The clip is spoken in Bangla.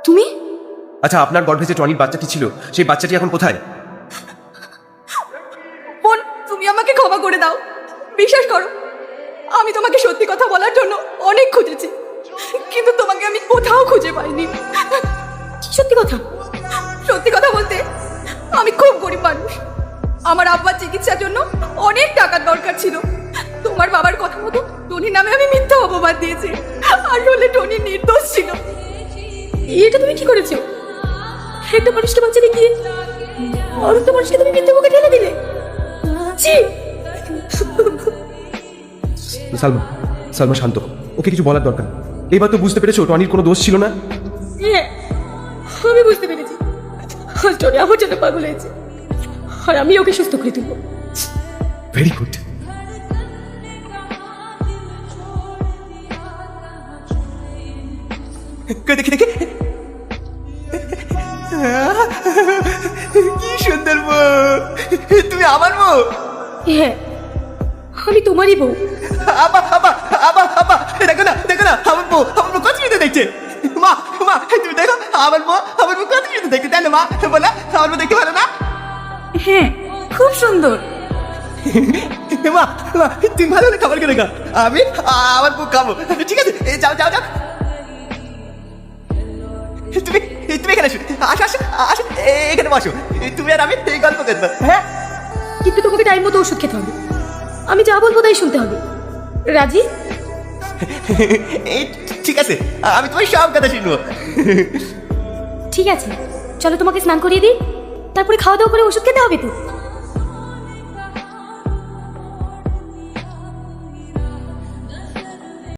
তুমি? আচ্ছা, আপনার গর্ভে যে টনির বাচ্চাটি ছিল সেই বাচ্চাটি এখন কোথায়? বোন, তুমি আমাকে ক্ষমা করে দাও। বিশ্বাস করো, আমি তোমাকে সত্যি কথা বলার জন্য অনেক খুঁজেছি, কিন্তু তোমাকে আমি কোথাও খুঁজে পাইনি। সত্যি কথা? সত্যি কথা বলতে আমি খুব গরিব মানুষ। আমার আব্বার চিকিৎসার জন্য অনেক টাকার দরকার ছিল। তোমার বাবার কথা মতো টনির নামে আমি মিথ্যা অপবাদ দিয়েছি। আসলে টনি নির্দোষ ছিল। এটা তুমি কি করেছো? একটা মানুষকে বাঁচা দেখিয়ে অনন্ত মানুষকে তুমি মৃত্যু মুখে ঠেলে দিলে। ছি! সালমা, সালমা শান্ত হও। ওকে কিছু বলার দরকার নেই। এবার তো বুঝতে পেরেছো টনির কোনো দোষ ছিল না। হ্যাঁ, আমি বুঝতে পেরেছি। আজ টনি আমার জন্য পাগল হয়েছে, আর আমি ওকে সুস্থ করে তুলবো। Very good. দেখি দেখি, কি সুন্দর বউ! তুমি আমার বউ? হ্যাঁ, আমি তোমারই বউ। আবা আবা আবা আবা, দেখো না দেখো না, আমার বউ কত সুন্দর দেখছে। মা মা, তুমি দেখো আমার বউ কত সুন্দর দেখছে, তাই না মা? বলা আমার বউ দেখতে ভালো না? হ্যাঁ, খুব সুন্দর। মা মা, তুমি ভালো হলে খাবার খেলে খা, আমি আমার বউ খাবো। ঠিক আছে, যাও যাও যাও। তুমি তুমি এখানে আসো, আসো আসো আসো, এখানে বসো। তুমি আর আমি এই গল্প করবো, হ্যাঁ? কিন্তু তোমাকে টাইম মতো ওষুধ খেতে হবে। আমি যা বলবো তাই শুনতে হবে। রাজি? ঠিক আছে, আমি তোমার সব কথা শুনবো। ঠিক আছে, চলো তোমাকে স্নান করিয়ে দিই, তারপরে খাওয়া দাওয়া করে ওষুধ খেতে হবে তো।